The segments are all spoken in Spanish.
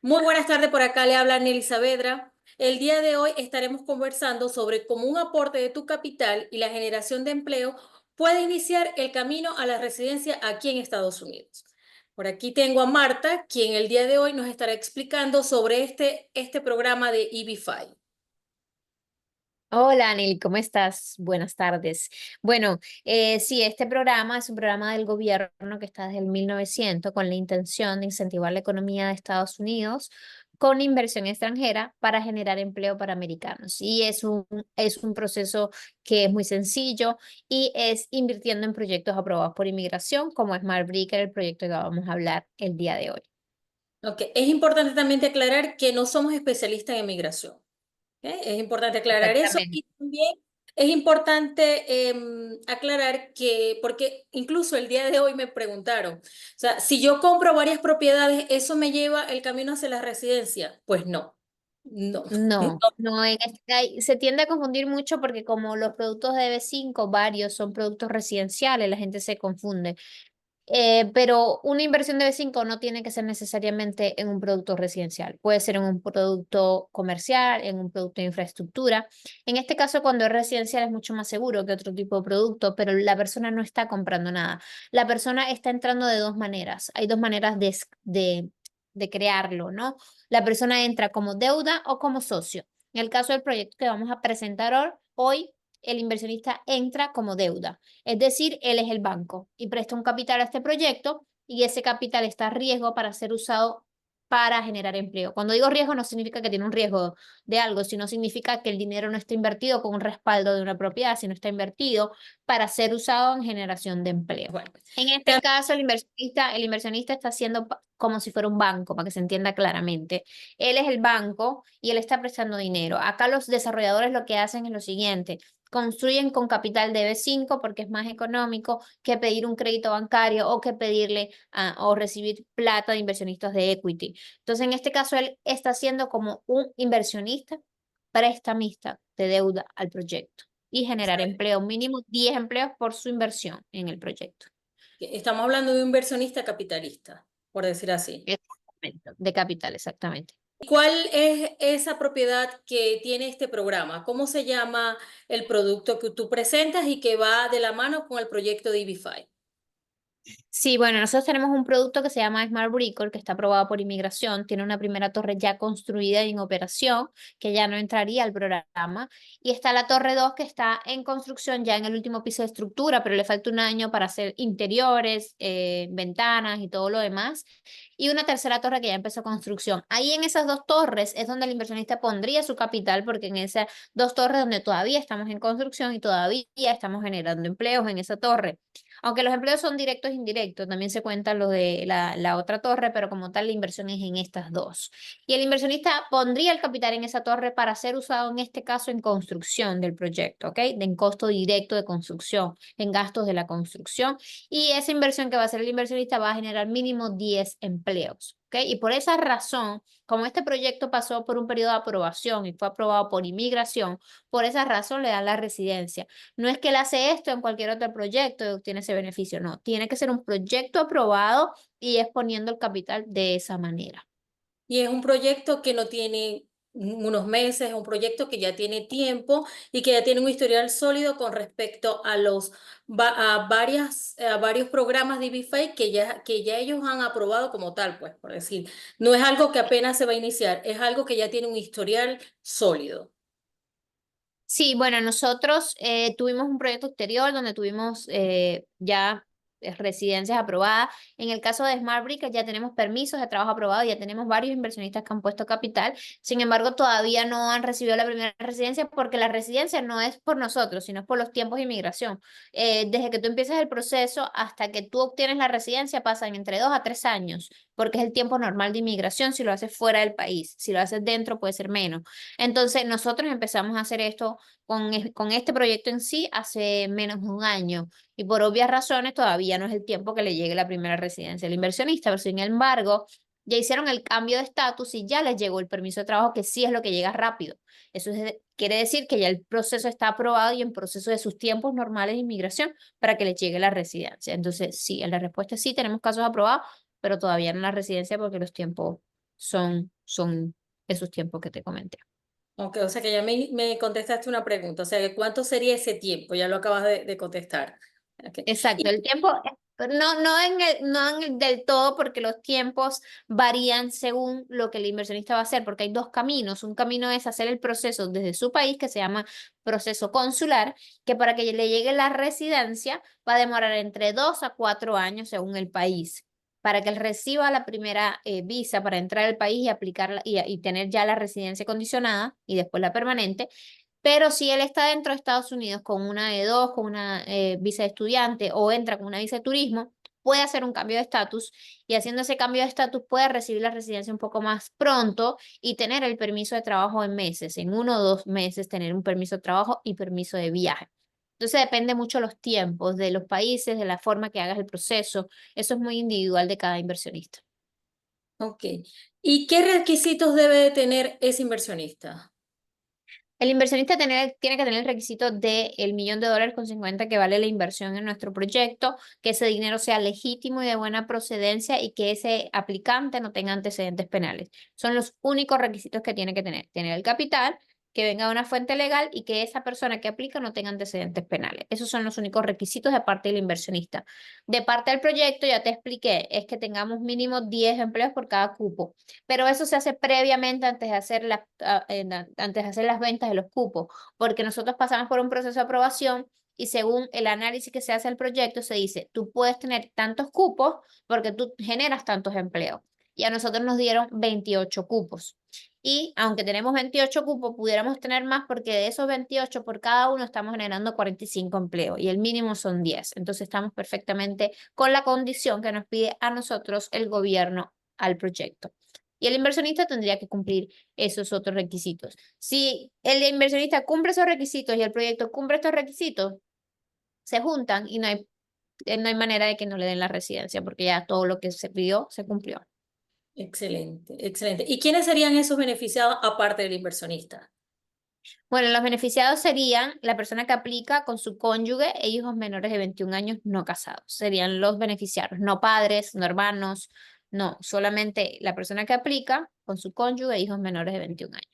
Muy buenas tardes, por acá le habla Nelly Saavedra. El día de hoy estaremos conversando sobre cómo un aporte de tu capital y la generación de empleo puede iniciar el camino a la residencia aquí en Estados Unidos. Por aquí tengo a Marta, quien el día de hoy nos estará explicando sobre este programa de EB-5. Hola, Anel, ¿cómo estás? Buenas tardes. Bueno, sí, este programa es un programa del gobierno que está desde el 1900 con la intención de incentivar la economía de Estados Unidos con inversión extranjera para generar empleo para americanos. Y es un proceso que es muy sencillo y es invirtiendo en proyectos aprobados por inmigración, como Smart Bricker, el proyecto que vamos a hablar el día de hoy. Ok, es importante también aclarar que no somos especialistas en migración. ¿Ok? Es importante aclarar eso Exactamente. y también es importante aclarar que, porque incluso el día de hoy me preguntaron, o sea, si yo compro varias propiedades, ¿eso me lleva el camino hacia la residencia? Pues no, no, no. No, no, se tiende a confundir mucho porque como los productos de B5 varios son productos residenciales, la gente se confunde. Pero una inversión de B5 no tiene que ser necesariamente en un producto residencial, puede ser en un producto comercial, en un producto de infraestructura. En este caso, cuando es residencial es mucho más seguro que otro tipo de producto, pero la persona no está comprando nada. La persona está entrando de dos maneras. Hay dos maneras de crearlo, ¿no? La persona entra como deuda o como socio. En el caso del proyecto que vamos a presentar hoy, el inversionista entra como deuda. Es decir, él es el banco y presta un capital a este proyecto y ese capital está a riesgo para ser usado para generar empleo. Cuando digo riesgo no significa que tiene un riesgo de algo, sino significa que el dinero no está invertido con un respaldo de una propiedad, sino está invertido para ser usado en generación de empleo. Bueno, En este caso, el inversionista está haciendo como si fuera un banco, para que se entienda claramente. Él es el banco y él está prestando dinero. Acá los desarrolladores lo que hacen es lo siguiente: construyen con capital de B5 porque es más económico que pedir un crédito bancario o que pedirle o recibir plata de inversionistas de equity. Entonces, en este caso, él está siendo como un inversionista prestamista de deuda al proyecto y generar empleo, mínimo 10 empleos por su inversión en el proyecto. estamos hablando de un inversionista capitalista, por decir así. Exactamente, de capital, exactamente. ¿Cuál es esa propiedad que tiene este programa? ¿Cómo se llama el producto que tú presentas y que va de la mano con el proyecto de EB5? Sí, bueno, nosotros tenemos un producto que se llama Smart Brickle, que está aprobado por inmigración, tiene una primera torre ya construida y en operación, que ya no entraría al programa, y está la torre 2 que está en construcción ya en el último piso de estructura, pero le falta un año para hacer interiores, ventanas y todo lo demás, y una tercera torre que ya empezó construcción. Ahí en esas dos torres es donde el inversionista pondría su capital, porque en esas dos torres donde todavía estamos en construcción y todavía estamos generando empleos en esa torre. Aunque los empleos son directos e indirectos, también se cuentan los de la otra torre, pero como tal la inversión es en estas dos. Y el inversionista pondría el capital en esa torre para ser usado en este caso en construcción del proyecto, ¿ok? En costo directo de construcción, en gastos de la construcción. Y esa inversión que va a hacer el inversionista va a generar mínimo 10 empleos, ¿ok? Y por esa razón, como este proyecto pasó por un periodo de aprobación y fue aprobado por inmigración, por esa razón le dan la residencia. No es que él hace esto en cualquier otro proyecto y obtiene ese beneficio, no. Tiene que ser un proyecto aprobado y es poniendo el capital de esa manera. Y es un proyecto que no tiene unos meses, es un proyecto que ya tiene tiempo y que ya tiene un historial sólido con respecto a a varios programas de IBFA que ya ellos han aprobado como tal, pues, por decir. No es algo que apenas se va a iniciar, es algo que ya tiene un historial sólido. Sí, bueno, nosotros tuvimos un proyecto exterior donde tuvimos ya residencias aprobadas. En el caso de Smart Brick ya tenemos permisos de trabajo aprobados, ya tenemos varios inversionistas que han puesto capital. Sin embargo, todavía no han recibido la primera residencia porque la residencia no es por nosotros, sino es por los tiempos de inmigración. Desde que tú empiezas el proceso hasta que tú obtienes la residencia pasan entre 2 a 3 años, porque es el tiempo normal de inmigración si lo haces fuera del país. Si lo haces dentro puede ser menos. Entonces, nosotros empezamos a hacer esto con este proyecto en sí hace menos de un año y por obvias razones todavía no es el tiempo que le llegue la primera residencia al inversionista, pero sin embargo ya hicieron el cambio de estatus y ya les llegó el permiso de trabajo, que sí es lo que llega rápido. Quiere decir que ya el proceso está aprobado y en proceso de sus tiempos normales de inmigración para que les llegue la residencia. Entonces, sí, la respuesta es sí, tenemos casos aprobados, pero todavía no la residencia porque los tiempos son esos tiempos que te comenté. Ok, o sea que ya me contestaste una pregunta, o sea, que ¿cuánto sería ese tiempo? Ya lo acabas de contestar. Ok. Exacto, Y, el tiempo, no en el del todo, porque los tiempos varían según lo que el inversionista va a hacer, porque hay dos caminos. Un camino es hacer el proceso desde su país, que se llama proceso consular, que para que le llegue la residencia va a demorar entre 2 a 4 años según el país. Para que él reciba la primera visa para entrar al país y aplicarla y tener ya la residencia condicionada y después la permanente. Pero si él está dentro de Estados Unidos con una E2, con una visa de estudiante o entra con una visa de turismo, puede hacer un cambio de estatus y haciendo ese cambio de estatus puede recibir la residencia un poco más pronto y tener el permiso de trabajo en meses, en 1 o 2 meses tener un permiso de trabajo y permiso de viaje. Entonces depende mucho los tiempos de los países, de la forma que hagas el proceso. Eso es muy individual de cada inversionista. ok. ¿Y qué requisitos debe de tener ese inversionista? El inversionista tiene que tener el requisito de el $1.000.50 que vale la inversión en nuestro proyecto, que ese dinero sea legítimo y de buena procedencia y que ese aplicante no tenga antecedentes penales. Son los únicos requisitos que tiene que tener. Tener el capital, que venga de una fuente legal y que esa persona que aplica no tenga antecedentes penales. Esos son los únicos requisitos de parte del inversionista. De parte del proyecto, ya te expliqué, es que tengamos mínimo 10 empleos por cada cupo, pero eso se hace previamente antes de hacer las ventas de los cupos, porque nosotros pasamos por un proceso de aprobación y según el análisis que se hace al proyecto se dice, tú puedes tener tantos cupos porque tú generas tantos empleos. Y a nosotros nos dieron 28 cupos. Y aunque tenemos 28 cupos, pudiéramos tener más porque de esos 28 por cada uno estamos generando 45 empleos y el mínimo son 10. Entonces estamos perfectamente con la condición que nos pide a nosotros el gobierno al proyecto. Y el inversionista tendría que cumplir esos otros requisitos. Si el inversionista cumple esos requisitos y el proyecto cumple estos requisitos, se juntan y no hay manera de que no le den la residencia porque ya todo lo que se pidió se cumplió. Excelente, excelente. ¿Y quiénes serían esos beneficiados aparte del inversionista? Bueno, los beneficiados serían la persona que aplica con su cónyuge e hijos menores de 21 años no casados. Serían los beneficiarios, no padres, no hermanos, no, solamente la persona que aplica con su cónyuge e hijos menores de 21 años.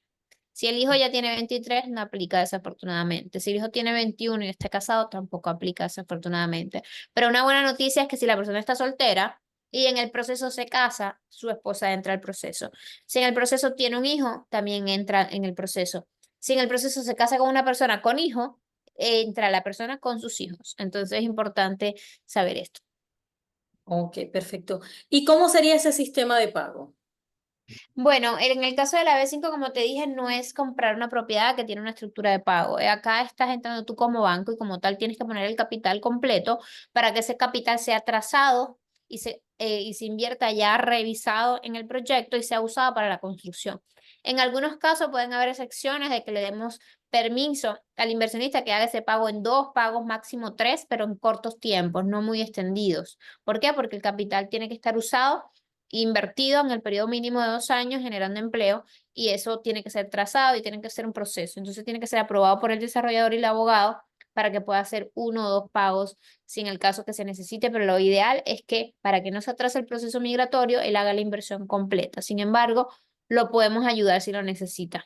Si el hijo ya tiene 23, no aplica desafortunadamente. Si el hijo tiene 21 y está casado, tampoco aplica desafortunadamente. Pero una buena noticia es que si la persona está soltera y en el proceso se casa, su esposa entra al proceso. Si en el proceso tiene un hijo, también entra en el proceso. Si en el proceso se casa con una persona con hijo, entra la persona con sus hijos. Entonces es importante saber esto. Ok, perfecto. ¿Y cómo sería ese sistema de pago? Bueno, en el caso de la B5, como te dije, no es comprar una propiedad que tiene una estructura de pago. Acá estás entrando tú como banco y como tal tienes que poner el capital completo para que ese capital sea trazado y se invierta ya revisado en el proyecto y sea usado para la construcción. En algunos casos pueden haber excepciones de que le demos permiso al inversionista que haga ese pago en 2 pagos, máximo 3, pero en cortos tiempos, no muy extendidos. ¿Por qué? Porque el capital tiene que estar usado invertido en el periodo mínimo de 2 años generando empleo y eso tiene que ser trazado y tiene que ser un proceso. Entonces tiene que ser aprobado por el desarrollador y el abogado para que pueda hacer 1 o 2 pagos si en el caso que se necesite, pero lo ideal es que para que no se atrase el proceso migratorio, él haga la inversión completa. Sin embargo, lo podemos ayudar si lo necesita.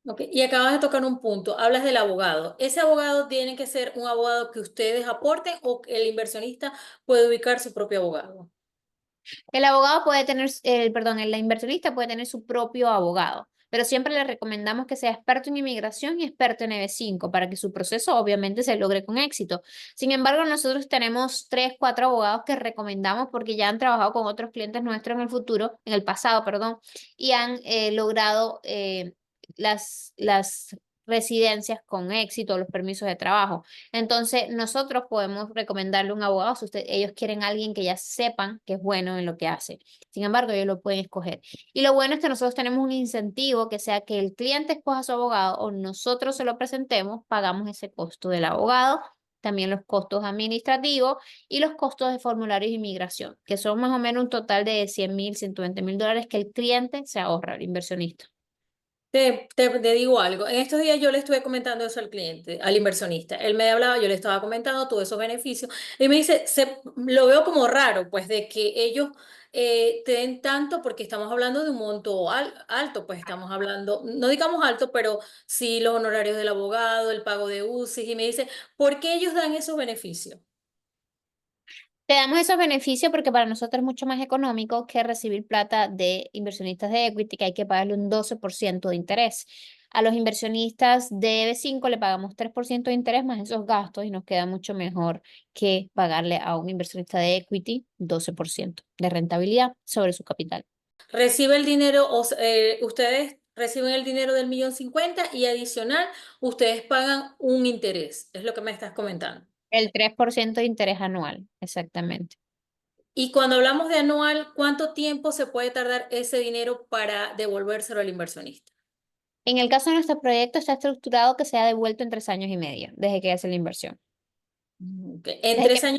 Ok, y acabas de tocar un punto, hablas del abogado. ¿Ese abogado tiene que ser un abogado que ustedes aporten o el inversionista puede ubicar su propio abogado? El abogado puede tener, el inversionista puede tener su propio abogado, pero siempre le recomendamos que sea experto en inmigración y experto en EB5 para que su proceso obviamente se logre con éxito. Sin embargo, nosotros tenemos 3, 4 abogados que recomendamos porque ya han trabajado con otros clientes nuestros en el futuro, en el pasado, perdón, y han logrado las residencias con éxito, los permisos de trabajo. Entonces, nosotros podemos recomendarle un abogado si ellos quieren a alguien que ya sepan que es bueno en lo que hace. Sin embargo, ellos lo pueden escoger. Y lo bueno es que nosotros tenemos un incentivo que sea que el cliente escoja a su abogado o nosotros se lo presentemos, pagamos ese costo del abogado, también los costos administrativos y los costos de formularios de inmigración, que son más o menos un total de $100.000, $120.000 que el cliente se ahorra, el inversionista. Te digo algo. En estos días yo le estuve comentando eso al cliente, al inversionista. Él me hablaba, yo le estaba comentando todos esos beneficios y me dice, lo veo como raro, pues de que ellos te den tanto porque estamos hablando de un monto alto, pues estamos hablando, no digamos alto, pero sí los honorarios del abogado, el pago de UCI y me dice, ¿por qué ellos dan esos beneficios? Te damos esos beneficios porque para nosotros es mucho más económico que recibir plata de inversionistas de equity, que hay que pagarle un 12% de interés. A los inversionistas de B5 le pagamos 3% de interés más esos gastos y nos queda mucho mejor que pagarle a un inversionista de equity 12% de rentabilidad sobre su capital. Recibe el dinero, ustedes reciben el dinero del 1.050.000 y adicional, ustedes pagan un interés, es lo que me estás comentando. El 3% de interés anual, exactamente. Y cuando hablamos de anual, ¿cuánto tiempo se puede tardar ese dinero para devolvérselo al inversionista? En el caso de nuestro proyecto está estructurado que sea devuelto en 3 años y medio desde que hace la inversión. Ok. En 3 años.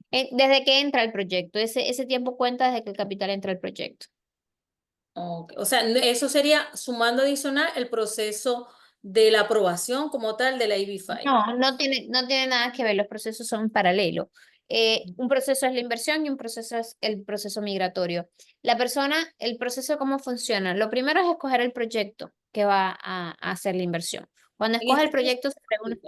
Desde que entra el proyecto. Ese tiempo cuenta desde que el capital entra al proyecto. Ok. O sea, eso sería sumando adicional el proceso de la aprobación como tal de la EB5. No tiene nada que ver, los procesos son paralelos. Un proceso es la inversión y un proceso es el proceso migratorio. El proceso, ¿cómo funciona? Lo primero es escoger el proyecto que va a hacer la inversión. Cuando En escoge el este caso, proyecto, se reúne.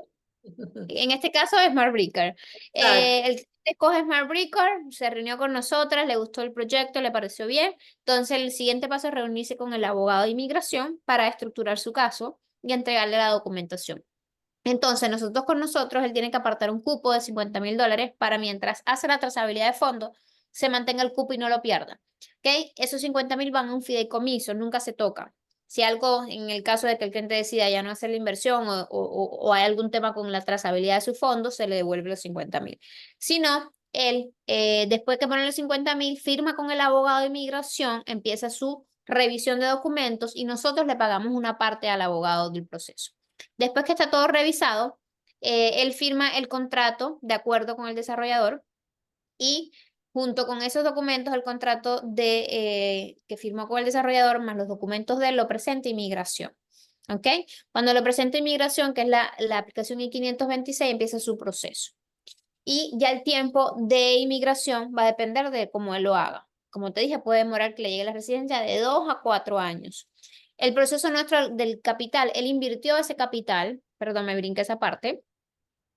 En este caso es Smart Breaker. exacto. El cliente escoge Smart Breaker, se reunió con nosotras, le gustó el proyecto, le pareció bien. Entonces el siguiente paso es reunirse con el abogado de inmigración para estructurar su caso y entregarle la documentación. Entonces, nosotros, él tiene que apartar un cupo de $50,000 para mientras hace la trazabilidad de fondos, se mantenga el cupo y no lo pierda. ¿Ok? Esos 50,000 van a un fideicomiso, nunca se toca. Si algo, en el caso de que el cliente decida ya no hacer la inversión o hay algún tema con la trazabilidad de su fondo, se le devuelve los 50,000. Si no, él, después que pone los 50,000, firma con el abogado de inmigración, empieza su revisión de documentos y nosotros le pagamos una parte al abogado del proceso. Después que está todo revisado, él firma el contrato de acuerdo con el desarrollador y junto con esos documentos, el contrato que firmó con el desarrollador, más los documentos de él, lo presenta Inmigración. ¿Ok? Cuando lo presenta Inmigración, que es la aplicación I-526, empieza su proceso. Y ya el tiempo de inmigración va a depender de cómo él lo haga. Como te dije, puede demorar que le llegue la residencia de 2 a 4 años. El proceso nuestro del capital, él invirtió ese capital, perdón, me brinqué esa parte,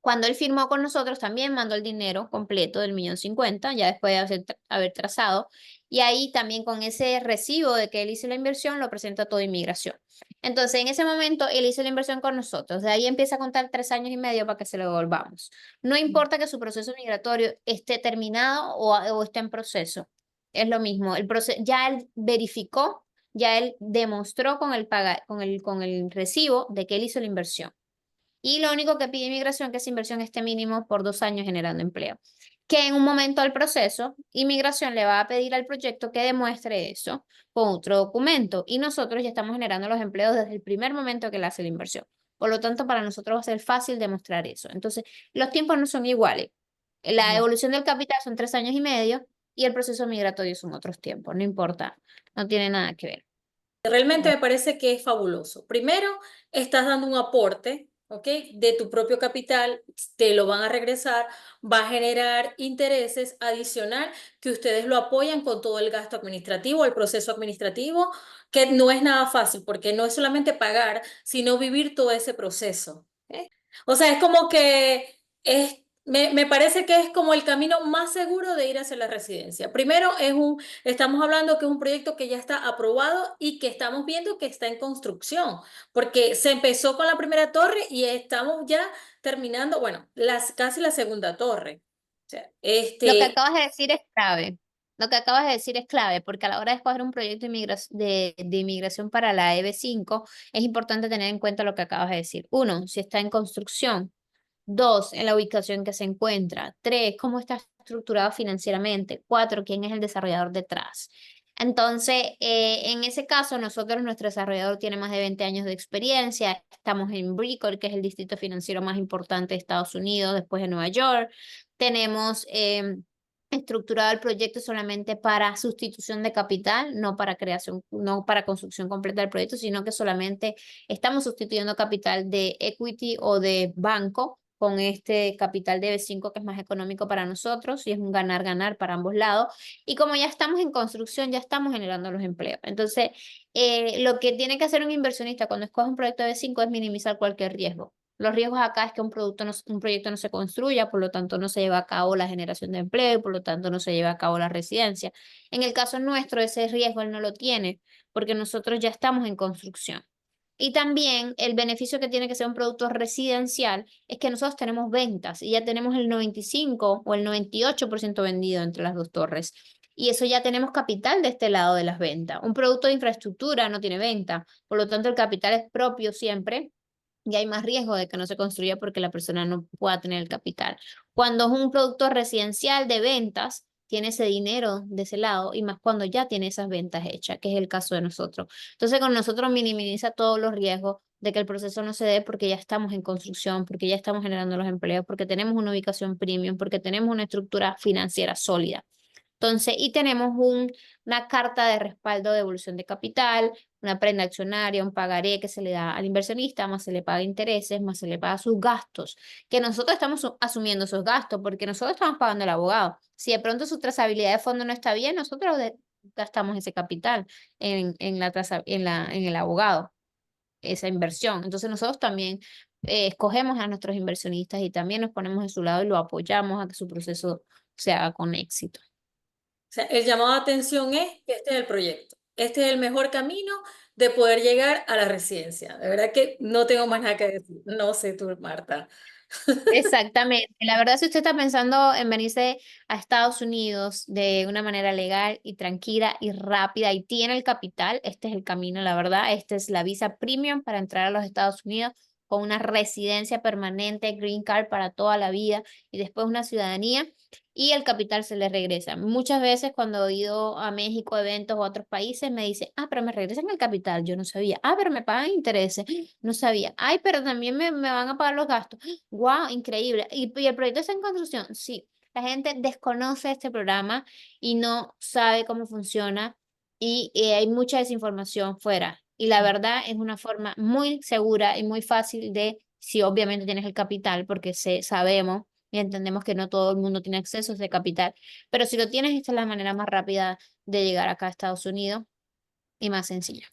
cuando él firmó con nosotros, también mandó el dinero completo del 1,50,000, ya después de haber trazado. Y ahí también con ese recibo de que él hizo la inversión, lo presenta todo inmigración. Entonces, en ese momento, él hizo la inversión con nosotros. De ahí empieza a contar 3 años y medio para que se lo devolvamos. No importa que su proceso migratorio esté terminado o esté en proceso. Es lo mismo. Ya él verificó, ya él demostró con el recibo de que él hizo la inversión. Y lo único que pide inmigración es que esa inversión esté mínimo por 2 años generando empleo. Que en un momento del proceso, inmigración le va a pedir al proyecto que demuestre eso con otro documento. Y nosotros ya estamos generando los empleos desde el primer momento que le hace la inversión. Por lo tanto, para nosotros va a ser fácil demostrar eso. Entonces, los tiempos no son iguales. La Ya. evolución del capital son 3 años y medio y el proceso migratorio son otros tiempos. No importa, no tiene nada que ver. Realmente me parece que es fabuloso. Primero, estás dando un aporte, ¿ok? De tu propio capital, te lo van a regresar, va a generar intereses adicional que ustedes lo apoyan con todo el gasto administrativo, el proceso administrativo, que no es nada fácil porque no es solamente pagar, sino vivir todo ese proceso. ¿Ok? O sea, es como que me parece que es como el camino más seguro de ir hacia la residencia. Primero, estamos hablando que es un proyecto que ya está aprobado y que estamos viendo que está en construcción, porque se empezó con la primera torre y estamos ya terminando, bueno, casi la segunda torre. O sea, Lo que acabas de decir es clave. Lo que acabas de decir es clave, porque a la hora de escoger un proyecto de inmigración para la EB5, es importante tener en cuenta lo que acabas de decir. Uno, si está en construcción. Dos, en la ubicación que se encuentra. Tres, cómo está estructurado financieramente. Cuatro, quién es el desarrollador detrás. Entonces, en ese caso, nuestro desarrollador tiene más de 20 años de experiencia. Estamos en Brickell, que es el distrito financiero más importante de Estados Unidos, después de Nueva York. Tenemos estructurado el proyecto solamente para sustitución de capital, no para creación, no para construcción completa del proyecto, sino que solamente estamos sustituyendo capital de equity o de banco con este capital de B5 que es más económico para nosotros y es un ganar-ganar para ambos lados. Y como ya estamos en construcción, ya estamos generando los empleos. Entonces, lo que tiene que hacer un inversionista cuando escoge un proyecto de B5 es minimizar cualquier riesgo. Los riesgos acá es que un proyecto no se construya, por lo tanto no se lleva a cabo la generación de empleo, por lo tanto no se lleva a cabo la residencia. En el caso nuestro, ese riesgo él no lo tiene, porque nosotros ya estamos en construcción. Y también el beneficio que tiene que ser un producto residencial es que nosotros tenemos ventas y ya tenemos el 95 o el 98% vendido entre las dos torres. Y eso ya tenemos capital de este lado de las ventas. Un producto de infraestructura no tiene venta, por lo tanto el capital es propio siempre y hay más riesgo de que no se construya porque la persona no pueda tener el capital. Cuando es un producto residencial de ventas, tiene ese dinero de ese lado y más cuando ya tiene esas ventas hechas, que es el caso de nosotros. Entonces, con nosotros minimiza todos los riesgos de que el proceso no se dé porque ya estamos en construcción, porque ya estamos generando los empleos, porque tenemos una ubicación premium, porque tenemos una estructura financiera sólida. Entonces, y tenemos una carta de respaldo de devolución de capital, una prenda accionaria, un pagaré que se le da al inversionista, más se le paga intereses, más se le paga sus gastos, que nosotros estamos asumiendo esos gastos porque nosotros estamos pagando al abogado. Si de pronto su trazabilidad de fondo no está bien, nosotros gastamos ese capital en el abogado, esa inversión. Entonces, nosotros también escogemos a nuestros inversionistas y también nos ponemos de su lado y lo apoyamos a que su proceso se haga con éxito. O sea, el llamado de atención es que este es el proyecto. Este es el mejor camino de poder llegar a la residencia. De verdad que no tengo más nada que decir. No sé tú, Marta. Exactamente. La verdad, si usted está pensando en venirse a Estados Unidos de una manera legal y tranquila y rápida y tiene el capital, este es el camino, la verdad. Esta es la visa premium para entrar a los Estados Unidos con una residencia permanente, green card para toda la vida y después una ciudadanía y el capital se le regresa. Muchas veces cuando he ido a México a eventos o a otros países me dicen, ah, pero me regresan el capital, yo no sabía. Ah, pero me pagan intereses, no sabía. Ay, pero también me van a pagar los gastos. Wow, increíble. ¿Y el proyecto está en construcción? Sí. La gente desconoce este programa y no sabe cómo funciona y hay mucha desinformación fuera. Y la verdad es una forma muy segura y muy fácil de, si obviamente tienes el capital, porque sabemos y entendemos que no todo el mundo tiene acceso a ese capital, pero si lo tienes, esta es la manera más rápida de llegar acá a Estados Unidos y más sencilla.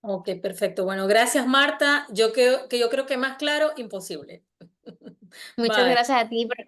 Ok, perfecto. Bueno, gracias, Marta. Yo creo que más claro, imposible. Muchas Bye. gracias a ti por